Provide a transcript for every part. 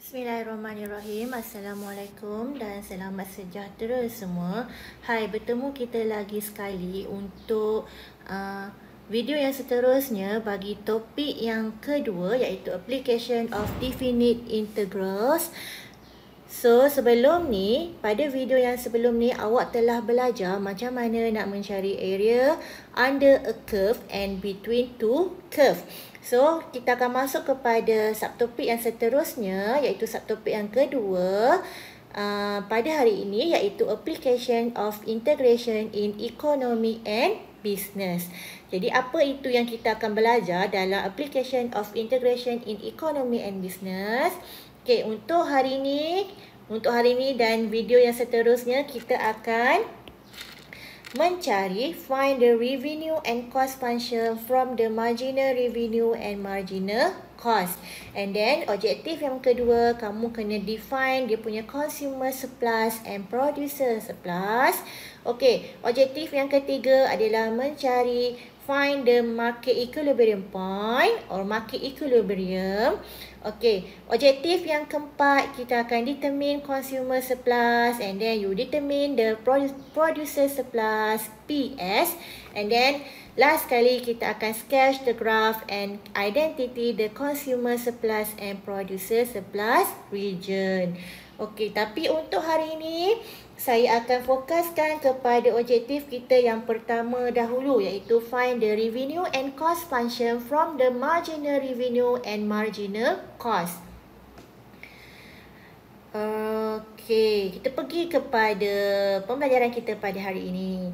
Bismillahirrahmanirrahim. Assalamualaikum dan selamat sejahtera semua. Hai, bertemu kita lagi sekali untuk video yang seterusnya bagi topik yang kedua, iaitu application of definite integrals. So, sebelum ni, pada video yang sebelum ni, awak telah belajar macam mana nak mencari area under a curve and between two curve. So, kita akan masuk kepada subtopik yang seterusnya, iaitu subtopik yang kedua pada hari ini, iaitu application of integration in economy and business. Jadi, apa itu yang kita akan belajar dalam application of integration in economy and business? Okey, untuk hari ini dan video yang seterusnya, kita akan mencari find the revenue and cost function from the marginal revenue and marginal cost. And then objektif yang kedua, kamu kena define dia punya consumer surplus and producer surplus. Okey, objektif yang ketiga adalah mencari find the market equilibrium point or market equilibrium. Okey, objektif yang keempat, kita akan determine consumer surplus and then you determine the producer surplus PS, and then last kali kita akan sketch the graph and identity the consumer surplus and producer surplus region. Okey, tapi untuk hari ini saya akan fokuskan kepada objektif kita yang pertama dahulu, iaitu find the revenue and cost function from the marginal revenue and marginal cost. Okey, kita pergi kepada pembelajaran kita pada hari ini.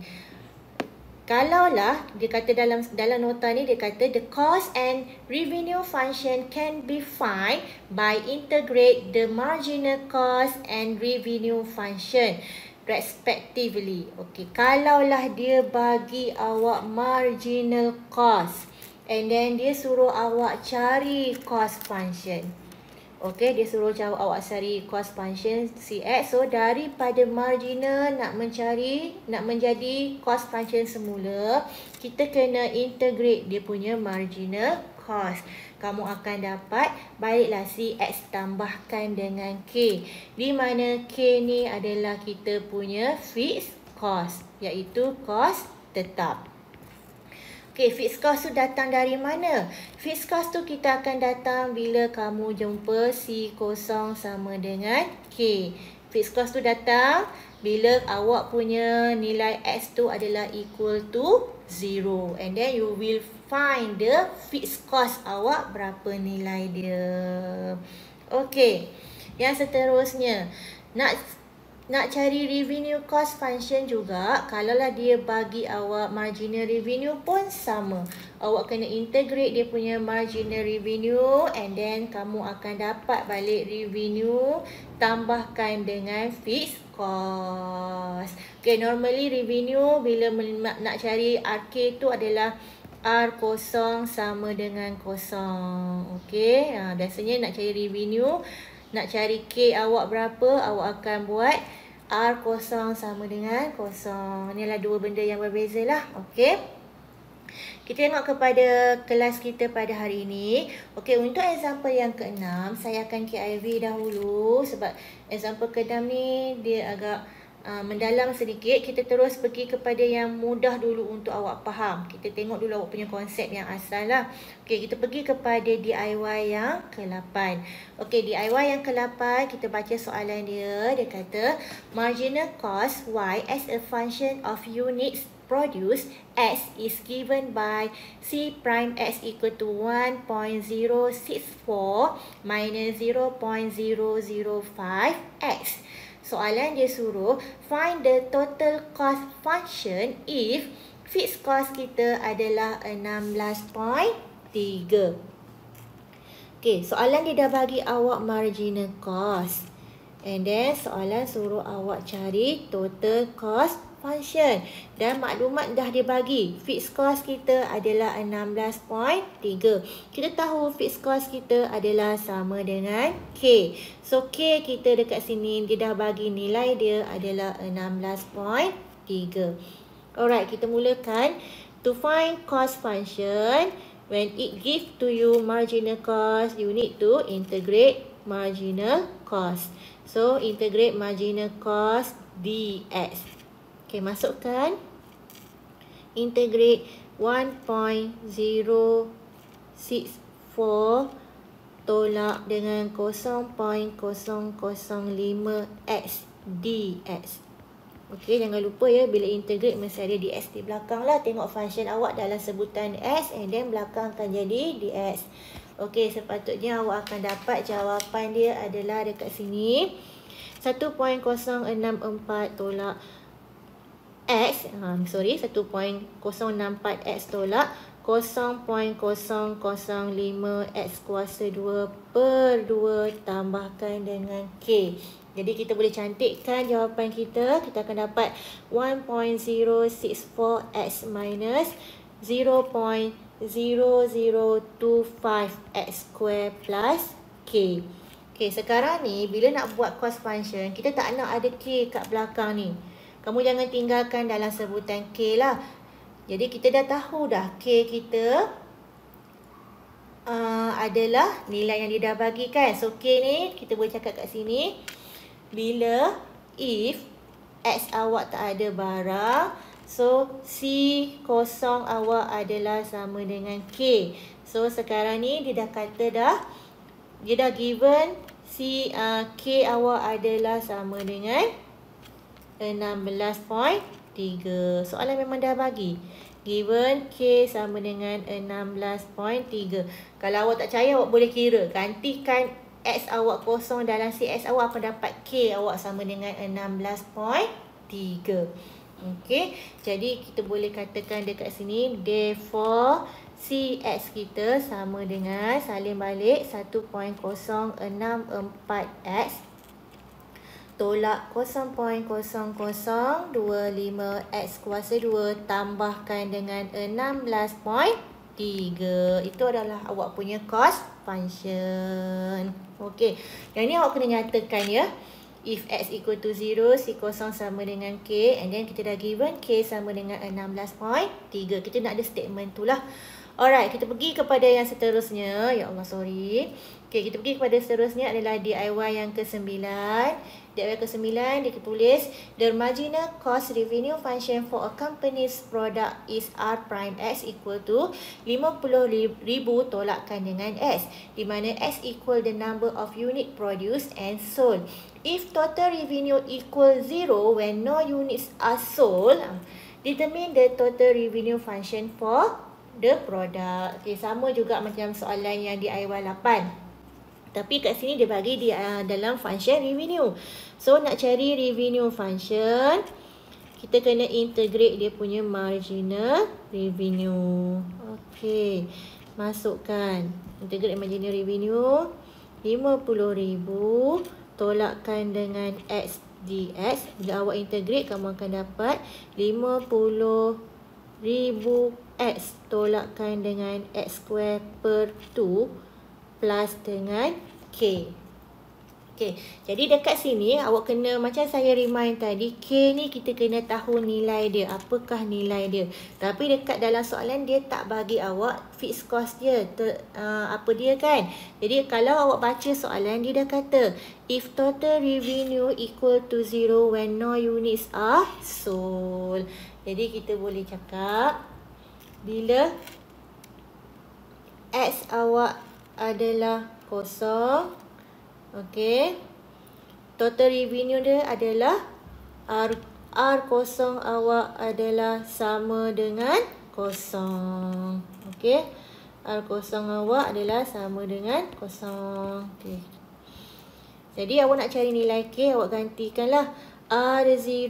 Kalaulah dia kata dalam nota ni, dia kata the cost and revenue function can be find by integrate the marginal cost and revenue function respectively. Okey, kalaulah dia bagi awak marginal cost and then dia suruh awak cari cost function. Okey, dia suruh awak cari cost function CX. So, daripada marginal nak menjadi cost function semula, kita kena integrate dia punya marginal cost. Kamu akan dapat baliklah CX tambahkan dengan K, di mana K ni adalah kita punya fixed cost, iaitu cost tetap. Okey, fixed cost tu datang dari mana? Fixed cost tu kita akan datang bila kamu jumpa C0 sama dengan K. Fixed cost tu datang bila awak punya nilai X tu adalah equal to 0. And then you will find the fixed cost awak berapa nilai dia. Okey, yang seterusnya, nak cari revenue cost function juga. Kalaulah dia bagi awak marginal revenue pun sama. Awak kena integrate dia punya marginal revenue and then kamu akan dapat balik revenue tambahkan dengan fixed cost. Okay, normally revenue bila nak cari RK tu adalah R0 sama dengan 0. Okay, biasanya nak cari revenue, nak cari K awak berapa, awak akan buat R0 sama dengan 0. Inilah dua benda yang berbeza lah. Okey, kita tengok kepada kelas kita pada hari ini. Okey, untuk example yang ke-6, saya akan KIV dahulu sebab example ke-6 ni dia agak mendalam sedikit. Kita terus pergi kepada yang mudah dulu untuk awak faham. Kita tengok dulu awak punya konsep yang asal lah. Okey, kita pergi kepada DIY yang ke-8. Okey, DIY yang ke-8, kita baca soalan dia. Dia kata, marginal cost Y as a function of units produced X is given by C prime X equal to 1.064 minus 0.005 X. Soalan dia suruh find the total cost function if fixed cost kita adalah 16.3. Okey, soalan dia dah bagi awak marginal cost. And then soalan suruh awak cari total cost function. Dan maklumat dah dia bagi. Fixed cost kita adalah 16.3. Kita tahu fixed cost kita adalah sama dengan K. So, K kita dekat sini, dia dah bagi nilai dia adalah 16.3. Alright, kita mulakan. To find cost function, when it give to you marginal cost, you need to integrate marginal cost. So, integrate marginal cost dx. Okay, masukkan. Integrate 1.064 tolak dengan 0.005x dx. Okey, jangan lupa ya, bila integrate mesti ada dx di belakang lah. Tengok function awak dalam sebutan s and then belakang akan jadi dx. Okey, sepatutnya awak akan dapat jawapan dia adalah dekat sini. 1.064 tolak x, 1.064x tolak 0.005x kuasa 2 per 2 tambahkan dengan k. Jadi kita boleh cantikkan jawapan kita. Kita akan dapat 1.064x minus 0.0025x square plus k. Okay, sekarang ni bila nak buat cost function, kita tak nak ada k kat belakang ni. Kamu jangan tinggalkan dalam sebutan k lah. Jadi kita dah tahu dah k kita adalah nilai yang dia dah bagi kan. So k ni kita boleh cakap kat sini. Bila if x awak tak ada barang, so c kosong awak adalah sama dengan k. So sekarang ni dia dah kata dah, dia dah given k awak adalah sama dengan 16.3. Soalan memang dah bagi. Given k sama dengan 16.3. Kalau awak tak percaya, awak boleh kira. Gantikan x awak kosong dalam si x awak, akan dapat k awak sama dengan 16.3. Okey, jadi kita boleh katakan dekat sini, therefore Cx kita sama dengan, salin balik, 1.064x tolak 0.0025x kuasa 2 tambahkan dengan 16.3. Itu adalah awak punya cost function. Okey, yang ni awak kena nyatakan ya. If x equal to 0, c kosong sama dengan k, and then kita dah given k sama dengan 16.3. Kita nak ada statement tu lah. Alright, kita pergi kepada yang seterusnya. Ya Allah, sorry. Okay, kita pergi kepada seterusnya adalah DIY yang ke-9. DIY ke-9, dia tulis, the marginal cost revenue function for a company's product is R prime X equal to 50,000 tolakkan dengan X, di mana X equal the number of unit produced and sold. If total revenue equal 0 when no units are sold, determine the total revenue function for the product. Okay, sama juga macam soalan yang DIY 8. Tapi kat sini dia bagi di dalam function revenue. So nak cari revenue function, kita kena integrate dia punya marginal revenue. Okey, masukkan integrate marginal revenue 50,000 tolakkan dengan x dx. Bila awak integrate, kamu akan dapat 50,000 x tolakkan dengan x square per 2 plus dengan k. Okay, jadi dekat sini awak kena, macam saya remind tadi, k ni kita kena tahu nilai dia, apakah nilai dia. Tapi dekat dalam soalan dia tak bagi awak fixed cost dia, apa dia kan. Jadi kalau awak baca soalan, dia dah kata if total revenue equal to 0 when no units are sold. Jadi kita boleh cakap bila x awak adalah kosong, okey, total revenue dia adalah R kosong awak adalah sama dengan kosong. Okey, R kosong awak adalah sama dengan kosong. Okey, jadi awak nak cari nilai k, awak gantikanlah R0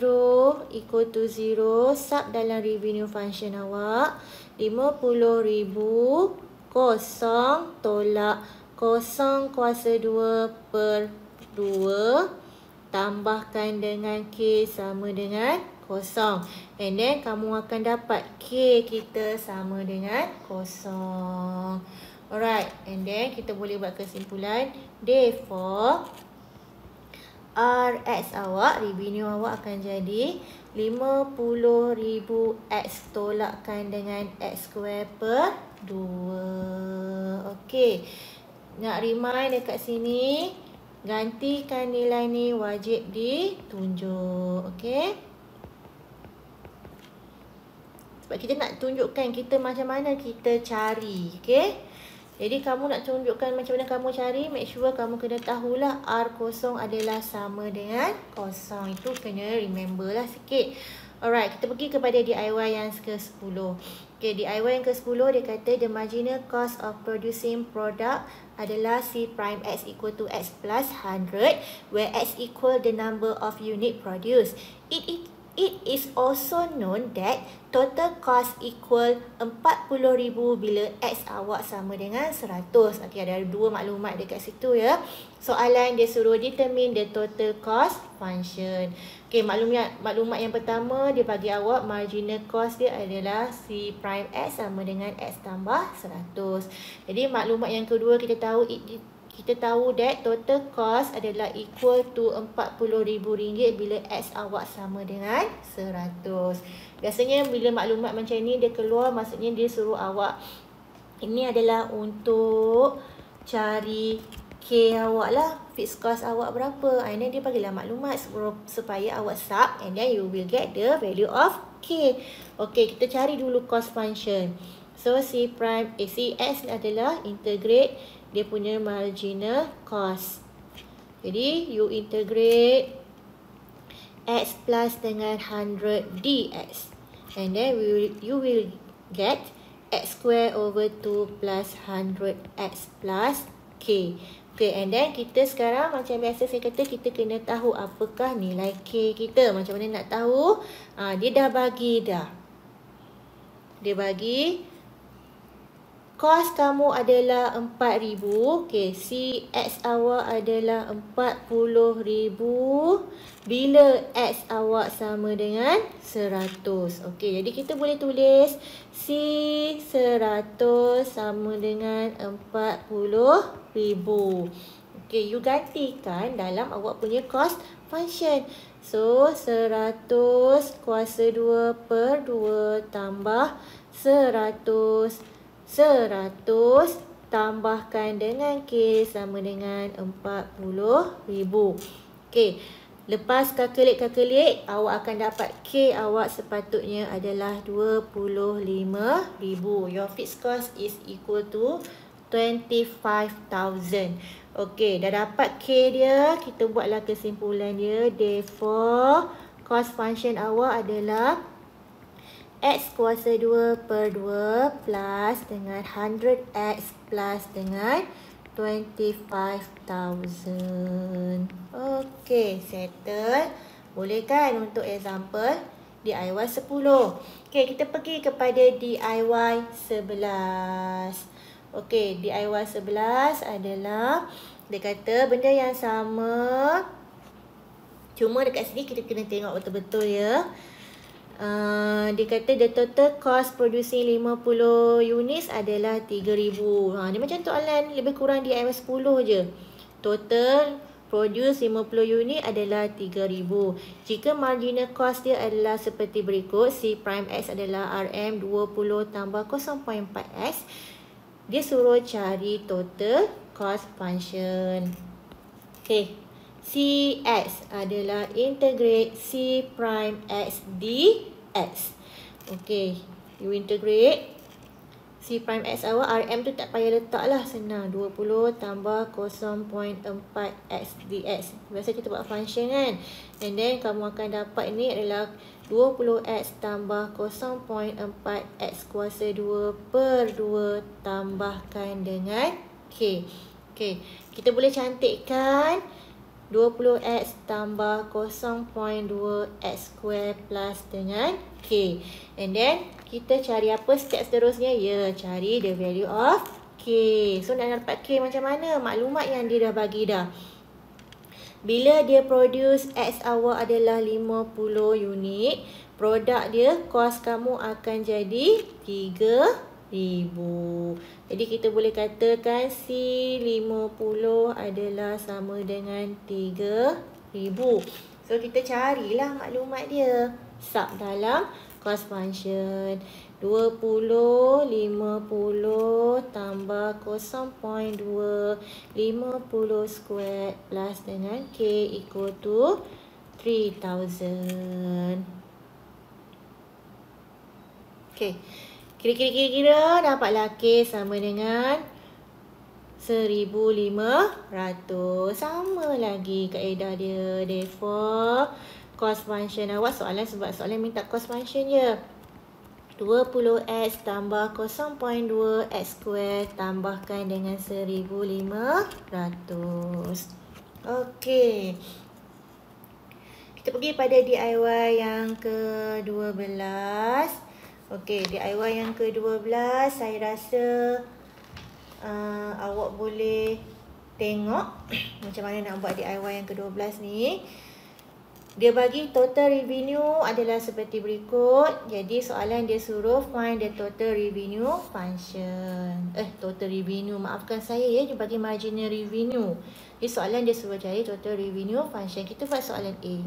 equal to 0, sub dalam revenue function awak, 50,000 kosong tolak kosong kuasa 2 per 2 tambahkan dengan k sama dengan kosong. And then kamu akan dapat k kita sama dengan kosong. Alright, and then kita boleh buat kesimpulan. Therefore, RX awak, revenue awak akan jadi 50,000 X tolakkan dengan X square per 2. Okey. Nak remind dekat sini, gantikan nilai ni wajib ditunjuk. Okey. Sebab kita nak tunjukkan kita macam mana kita cari. Okey. Jadi kamu nak tunjukkan macam mana kamu cari, make sure kamu kena tahulah R0 adalah sama dengan 0. Itu kena remember lah sikit. Alright, kita pergi kepada DIY yang ke-10. Okay, DIY yang ke-10 dia kata the marginal cost of producing product adalah C prime X equal to X plus 100 where X equal the number of unit produced. It is also known that total cost equal 40,000 bila X awak sama dengan 100. Okay, ada dua maklumat dekat situ ya. Soalan dia suruh determine the total cost function. Okay, maklumat yang pertama dia bagi awak marginal cost dia adalah C prime X sama dengan X tambah 100. Jadi maklumat yang kedua kita tahu that total cost adalah equal to RM40,000 bila X awak sama dengan 100. Biasanya bila maklumat macam ni dia keluar, maksudnya dia suruh awak, ini adalah untuk cari K awak lah, fixed cost awak berapa. And then dia bagilah maklumat supaya awak sub and then you will get the value of K. Okay, kita cari dulu cost function. So C X adalah integrate dia punya marginal cost. Jadi you integrate X plus dengan 100 dx. And then you will get X square over 2 plus 100X plus K. Okay, and then kita sekarang macam biasa saya kata kita kena tahu apakah nilai K kita. Macam mana nak tahu? Dia dah bagi dah. Dia bagi kos kamu adalah 4,000. Okay, C X awak adalah 40,000 bila X awak sama dengan 100. Okay, jadi kita boleh tulis C 100 sama dengan 40,000. Okay, you gantikan dalam awak punya cost function. So, 100 kuasa 2 per 2 tambah 100 tambahkan dengan K sama dengan 40,000. Okey, lepas kalkulate awak akan dapat K awak sepatutnya adalah 25,000. Your fixed cost is equal to 25,000. Okey, dah dapat K dia, kita buatlah kesimpulan dia. Therefore, cost function awak adalah X kuasa 2 per 2 plus dengan 100X plus dengan 25,000. Okey, settle. Boleh kan untuk example DIY 10. Okey, kita pergi kepada DIY 11. Okey, DIY 11 adalah dia kata benda yang sama. Cuma dekat sini kita kena tengok betul-betul ya. Dia kata the total cost producing 50 units adalah 3,000. Ni macam soalan lebih kurang DIY 10 je. Total produce 50 unit adalah 3,000. Jika marginal cost dia adalah seperti berikut. C prime X adalah RM 20 tambah 0.4X. Dia suruh cari total cost function. Okay, Cx adalah integrate C prime X dx. Okay, you integrate C prime X awak, RM tu tak payah letak lah, senang. 20 tambah 0.4X dx. Biasa kita buat function kan. And then kamu akan dapat ni adalah 20X tambah 0.4X kuasa 2 per 2 tambahkan dengan K. Okay, kita boleh cantikkan 20X tambah 0.2X square plus dengan K. And then, kita cari apa step seterusnya? Ya, cari the value of K. So, nak dapat K macam mana? Maklumat yang dia dah bagi dah. Bila dia produce X awak adalah 50 unit, produk dia, cost kamu akan jadi 3,000. Jadi kita boleh katakan C50 adalah sama dengan 3,000. So kita carilah maklumat dia. Sub dalam Cost function 20, 50 tambah 0.2, 50 squared plus dengan K equal to 3000. Okay. Kira-kira dapatlah K sama dengan 1500. Sama lagi kaedah dia. Therefore, cost function awak soalan sebab soalan minta cost function je. 20x tambah 0.2 x square tambahkan dengan 1500. Okey. Kita pergi pada DIY yang ke-12. Okey, DIY yang ke-12 saya rasa awak boleh tengok macam mana nak buat DIY yang ke-12 ni. Dia bagi total revenue adalah seperti berikut. Jadi soalan dia suruh find the total revenue function. Total revenue, maafkan saya ya, dia bagi marginal revenue. Jadi soalan dia suruh cari total revenue function. Kita buat soalan A.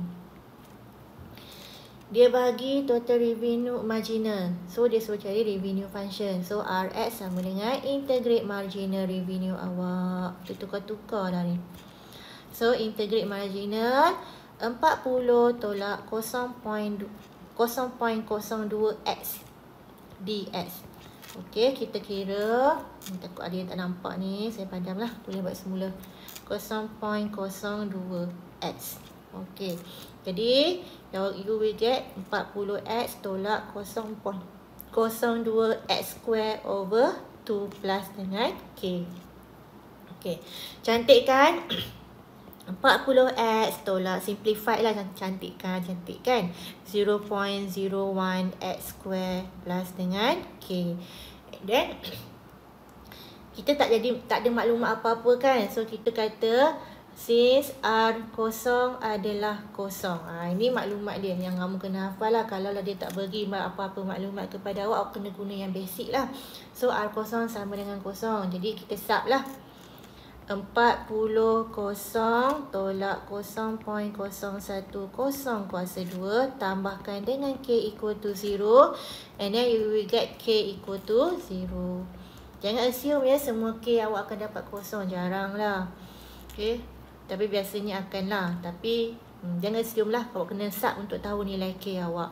Dia bagi total revenue marginal. So dia suruh cari revenue function. So RX sama dengan integrate marginal revenue awak. Kita tukar-tukar dah ni. So integrate marginal 40 tolak 0.02x dx. Okey, kita kira. Takut ada yang tak nampak ni, saya padamlah. Boleh buat semula. 0.02x. Okey. Jadi you will get 40x tolak 0.02x square over 2 plus dengan K. Okey. Cantik kan? 40x tolak, simplified lah, cantik kan? 0.01x square plus dengan K. Then kita tak ada maklumat apa-apa kan? So kita kata since R kosong adalah kosong. Ini maklumat dia yang kamu kena hafal lah. Kalau dia tak bagi apa-apa maklumat kepada awak kena guna yang basic lah. So R kosong sama dengan kosong. Jadi kita sub lah. 40 kosong tolak 0.010 kuasa 2 tambahkan dengan K equal to 0, and then you will get K equal to 0. Jangan assume ya semua K awak akan dapat kosong, jarang lah. Okay, tapi biasanya akan lah. Tapi jangan assume lah, awak kena sub untuk tahu nilai K awak.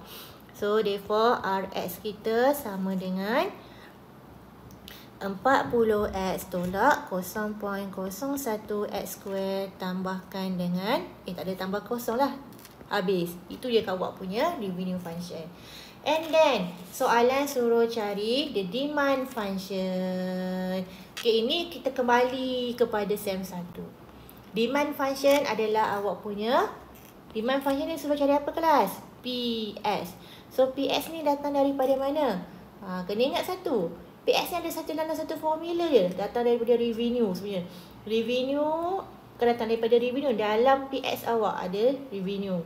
So therefore RX kita sama dengan 40x tolak 0.01x square tambahkan dengan tak ada tambah kosong lah, habis. Itu je awak punya revenue function. And then soalan suruh cari the demand function. Okay, ini kita kembali kepada SEM 1. Demand function adalah awak punya demand function ni suruh cari apa kelas? PS. So PS ni datang daripada mana? Kena ingat satu, PS ni ada dalam satu formula je. Datang daripada revenue sebenarnya. Revenue datang daripada revenue. Dalam PS awak ada revenue.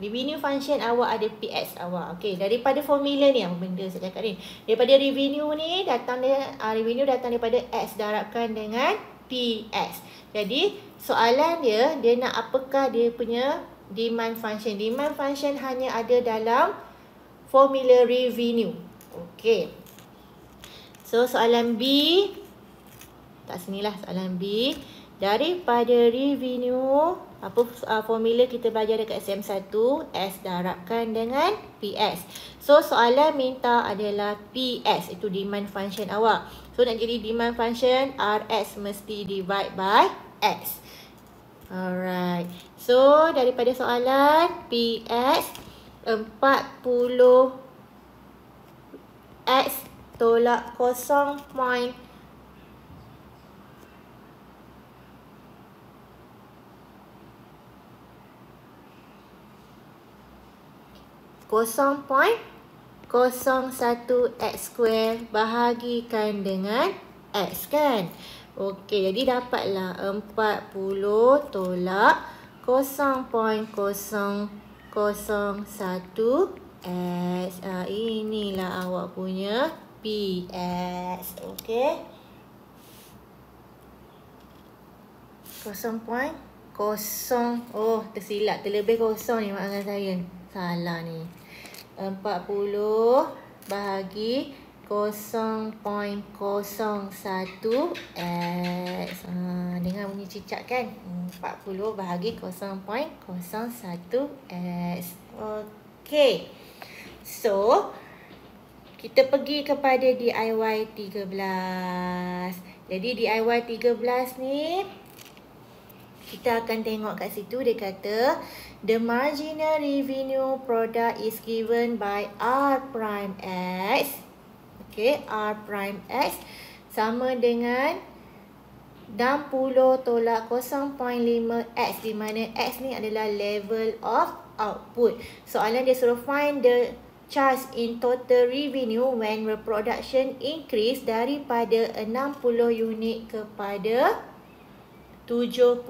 Revenue function awak ada PS awak. Okey, daripada formula ni, apa benda saya cakap ni? Daripada revenue ni revenue datang daripada X darabkan dengan PS. Jadi soalan dia nak apakah dia punya demand function. Demand function hanya ada dalam formula revenue. Okey. So soalan B, tak sinilah soalan B. Daripada revenue, apa formula kita belajar dekat SM1, S darabkan dengan PS. So soalan minta adalah PS, itu demand function awak. So nak jadi demand function, RX mesti divide by X. Alright. So daripada soalan PS 40 X tolak 0.02x square bahagikan dengan X kan. Okey, jadi dapatlah 40 tolak 0.001 S. Inilah awak punya PS. Okey. 0.0. Oh, tersilap. Terlebih kosong ni, maafkan saya. Salah ni. 40 bahagi 0.01x. Dengar bunyi cicak kan? 40 bahagi 0.01x. Okey. So, kita pergi kepada DIY 13. Jadi DIY 13 ni kita akan tengok kat situ dia kata the marginal revenue product is given by R prime X. Okay, R prime X sama dengan 60 tolak 0.5x, di mana X ni adalah level of output. Soalan dia suruh find the charge in total revenue when production increase daripada 60 unit kepada 70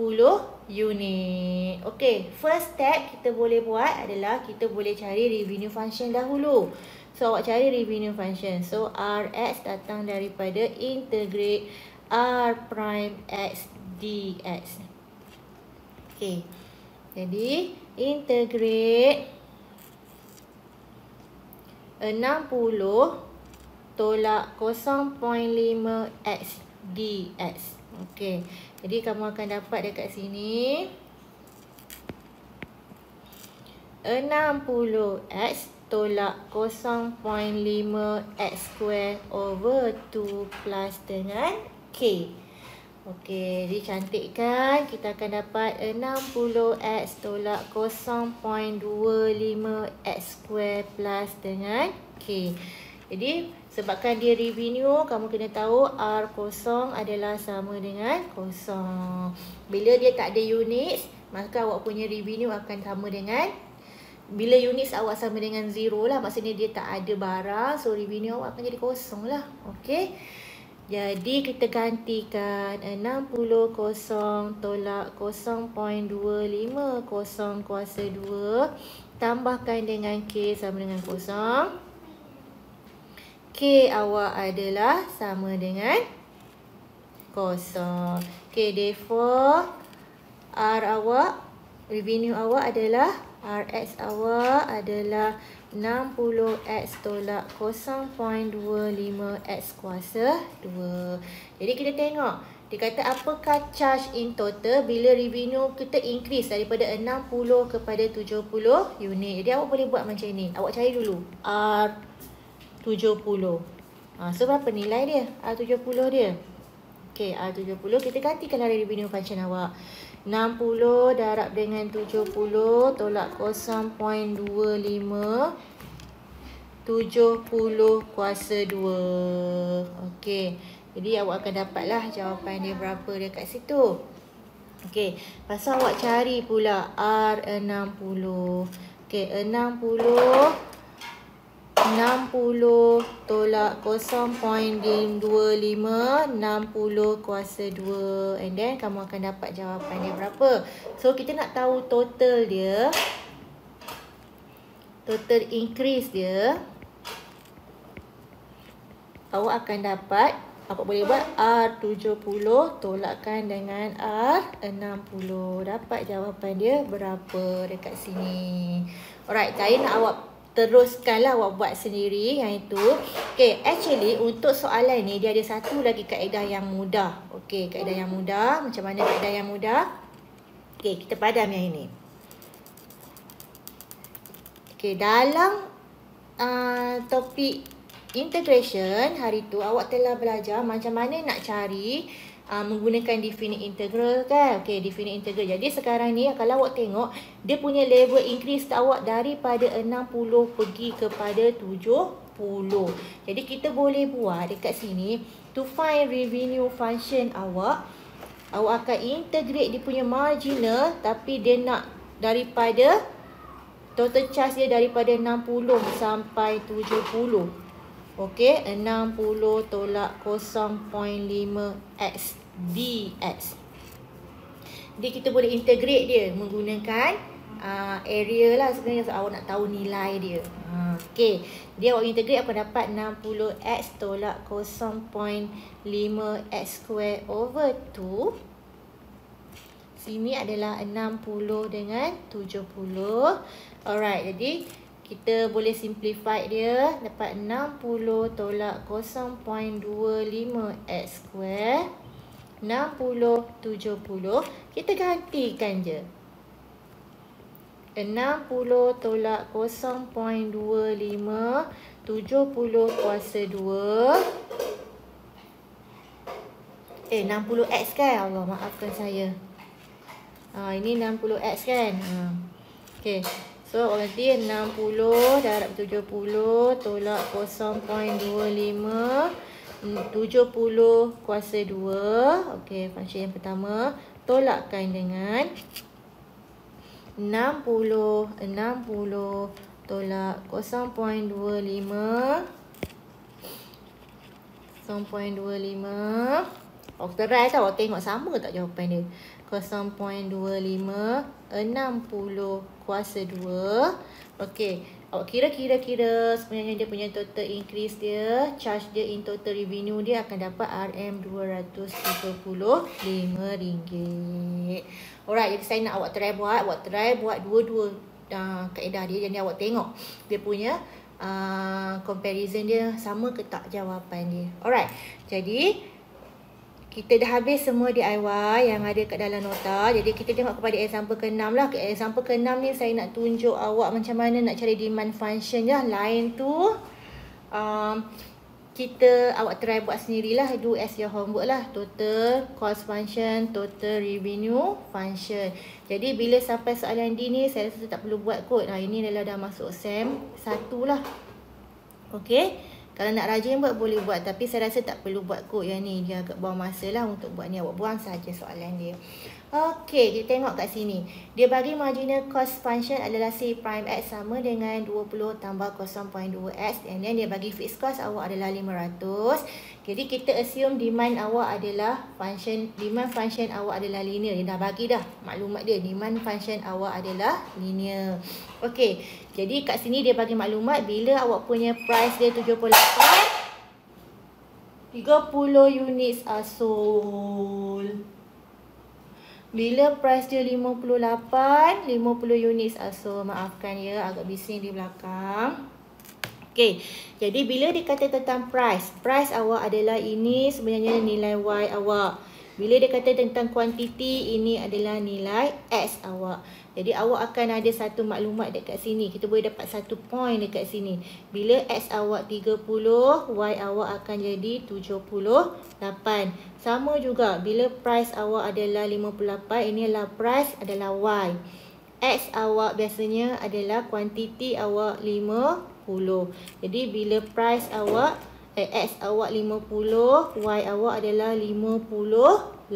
unit. Okay, first step kita boleh buat adalah kita boleh cari revenue function dahulu. So, awak cari revenue function. So, Rx datang daripada integrate R prime X dx. Okay, jadi integrate 60 tolak 0.5x dx. Okay, jadi kamu akan dapat dekat sini 60x tolak 0.5x square over 2 plus dengan K. Okey, jadi cantik kan? Kita akan dapat 60x tolak 0.25x square plus dengan K. Jadi, sebabkan dia revenue, kamu kena tahu R kosong adalah sama dengan kosong. Bila dia tak ada units, maka awak punya revenue akan sama dengan, bila units awak sama dengan 0 lah, maksudnya dia tak ada barang, so revenue awak akan jadi kosong lah. Okey. Jadi kita gantikan 60 kosong tolak 0.25 kosong kuasa 2 tambahkan dengan K sama dengan kosong. K awak adalah sama dengan kosong. Okay, therefore R awak, revenue awak adalah, Rx awak adalah 60x tolak 0.25x kuasa 2. Jadi kita tengok, dia kata apakah charge in total bila revenue kita increase daripada 60 kepada 70 unit. Jadi awak boleh buat macam ni. Awak cari dulu R70. So berapa nilai dia? R70 dia. Okay, R70 kita gantikan dari revenue function awak. 60 darab dengan 70 tolak 0.25 70 kuasa 2. Okey, jadi awak akan dapatlah jawapan dia berapa dekat situ. Okey, pasal awak cari pula R60. Okey, 60 tolak 0.25 60 kuasa 2, and then kamu akan dapat jawapan dia berapa. So kita nak tahu total dia, total increase dia, awak akan dapat, awak boleh buat R70 tolakkan dengan R60, dapat jawapan dia berapa dekat sini. Alright, saya nak awak teruskanlah awak buat sendiri yang itu. Okay, actually untuk soalan ni dia ada satu lagi kaedah yang mudah. Okay, kaedah yang mudah. Macam mana kaedah yang mudah? Okay, kita padam yang ini. Okay, dalam topik integration hari tu awak telah belajar macam mana nak cari menggunakan definite integral kan. Okay, definite integral. Jadi sekarang ni kalau awak tengok dia punya level increase awak daripada 60 pergi kepada 70. Jadi kita boleh buat dekat sini to find revenue function awak. Awak akan integrate dia punya marginal, tapi dia nak daripada total charge dia daripada 60 sampai 70. Okey, 60 tolak 0.5x dx. Jadi kita boleh integrate dia menggunakan area lah sebenarnya, so awak nak tahu nilai dia. Okey, dia awak integrate apa dapat 60x tolak 0.5x square over 2. Sini adalah 60 dengan 70. Alright, jadi kita boleh simplify dia. Dapat 60 tolak 0.25 X square. 60, 70. Kita gantikan je. 60 tolak 0.25. 70 kuasa 2. 60X kan? Allah maafkan saya. Ini 60X kan? Okay. So, berarti 60 darab 70 tolak 0.25. 70 kuasa 2. Okey, function yang pertama. Tolakkan dengan 60 tolak 0.25. 0.25. Try tau, tengok sama tak jawapan dia. 0.25. 60 kuasa 2. Okey, awak kira sebenarnya dia punya total increase dia, charge dia in total revenue dia akan dapat RM235. Alright, jadi saya nak awak try buat dua-dua kaedah dia. Jadi awak tengok dia punya comparison dia sama ke tak jawapan dia. Alright, jadi kita dah habis semua DIY yang ada kat dalam nota. Jadi kita tengok kepada example ke-6 lah. Example ke-6 ni saya nak tunjuk awak macam mana nak cari demand function lah. Lain tu awak try buat sendirilah. Do as your homework lah. Total cost function, total revenue function. Jadi bila sampai soalan D ni saya rasa tak perlu buat kot. Ini adalah dah masuk SEM 1 lah. Okay. Kalau nak rajin buat boleh buat, tapi saya rasa tak perlu buat kod yang ni. Dia agak buang masa lah untuk buat ni. Awak buang saja soalan dia. Okey, kita tengok kat sini. Dia bagi marginal cost function adalah C prime X sama dengan 20 tambah 0.2X. And then dia bagi fixed cost awak adalah 500. Jadi kita assume demand awak adalah demand function awak adalah linear. Dia dah bagi dah maklumat dia. Demand function awak adalah linear. Okey, jadi kat sini dia bagi maklumat bila awak punya price dia 78, 30 units are sold. Bila price dia 58, 50 units are sold. Maafkan ya, agak bising di belakang. Okey, jadi bila dikata tentang price awak adalah ini sebenarnya nilai Y awak. Bila dia kata tentang quantity, ini adalah nilai X awak. Jadi awak akan ada satu maklumat dekat sini. Kita boleh dapat satu point dekat sini. Bila X awak 30, Y awak akan jadi 78. Sama juga, bila price awak adalah 58, ini adalah price adalah Y. X awak biasanya adalah quantity awak 50. Jadi bila price awak X awak 50, Y awak adalah 58.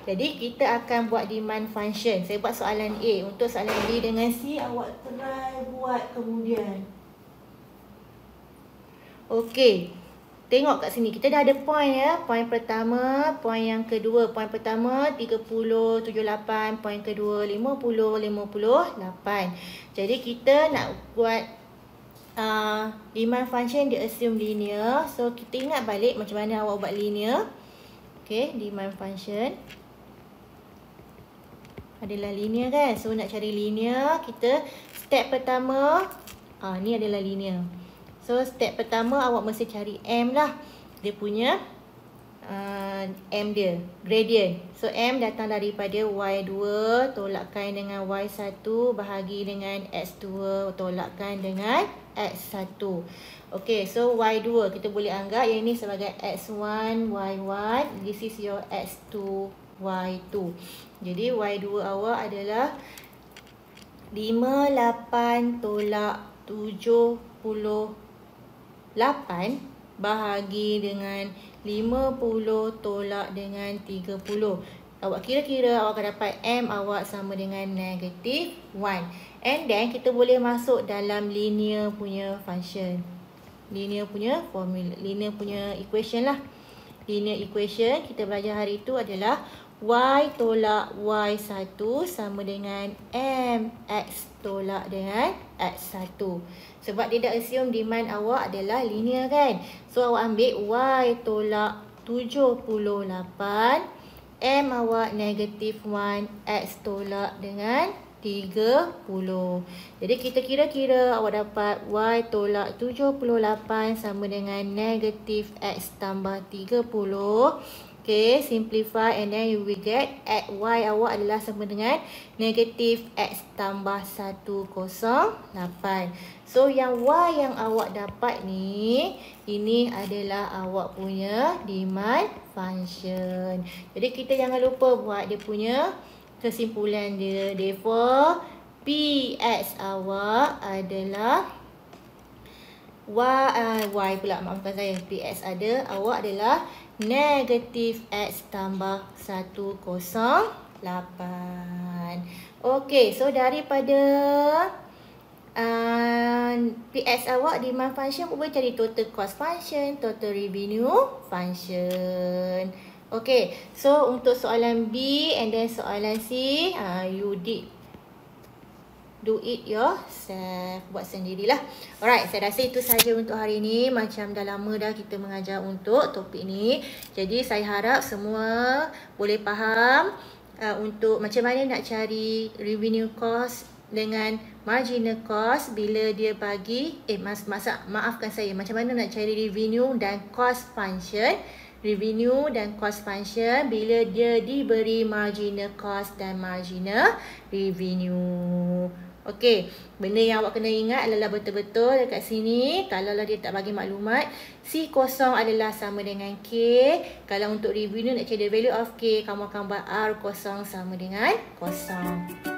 Jadi kita akan buat demand function. Saya buat soalan A. Untuk soalan B dengan C awak try buat kemudian. Okey. Tengok kat sini. Kita dah ada point ya. Point pertama, point yang kedua. Point pertama 30, 78. Point kedua 50, 58. Jadi kita nak buat demand function dia assume linear. So kita ingat balik macam mana awak buat linear. Okay, demand function adalah linear kan. So nak cari linear, kita step pertama ni adalah linear. So step pertama awak mesti cari M lah. Dia punya M dia, gradient. So M datang daripada Y2 tolakkan dengan Y1 bahagi dengan X2 tolakkan dengan X1. Okay, so Y2 kita boleh anggap yang ini sebagai X1, Y1. This is your X2, Y2. Jadi Y2 awak adalah 58 tolak 78 bahagi dengan 50 tolak dengan 30. Awak kira-kira awak akan dapat M awak sama dengan negative 1. And then kita boleh masuk dalam linear punya function. Linear punya formula, linear punya equation lah. Linear equation kita belajar hari itu adalah Y tolak Y1 sama dengan M X tolak dengan X1. Sebab dia dah assume demand awak adalah linear kan. So awak ambil Y tolak 78, M awak negative 1, X tolak dengan 30. Jadi kita kira-kira awak dapat Y tolak 78 sama dengan negatif X tambah 30. Okay, simplify and then you will get at Y awak adalah sama dengan negatif X tambah 108. So yang Y yang awak dapat ni, ini adalah awak punya demand function. Jadi kita jangan lupa buat dia punya kesimpulan dia. Therefore, PX awak adalah Y pula, maafkan saya. PX awak adalah negatif X tambah 108. Okey, so daripada PX awak demand function, boleh cari total cost function, total revenue function. Okay, so untuk soalan B and then soalan C, you did do it yourself, buat sendirilah. Alright, saya rasa itu saja untuk hari ini. Macam dah lama dah kita mengajar untuk topik ni. Jadi saya harap semua boleh faham untuk macam mana nak cari revenue cost dengan marginal cost bila dia bagi maafkan saya, macam mana nak cari revenue dan cost function. Revenue dan cost function bila dia diberi marginal cost dan marginal revenue. Okey, benda yang awak kena ingat adalah betul-betul dekat sini, kalaulah dia tak bagi maklumat, C kosong adalah sama dengan K. Kalau untuk revenue nak cari the value of K, kamu akan buat R kosong sama dengan kosong.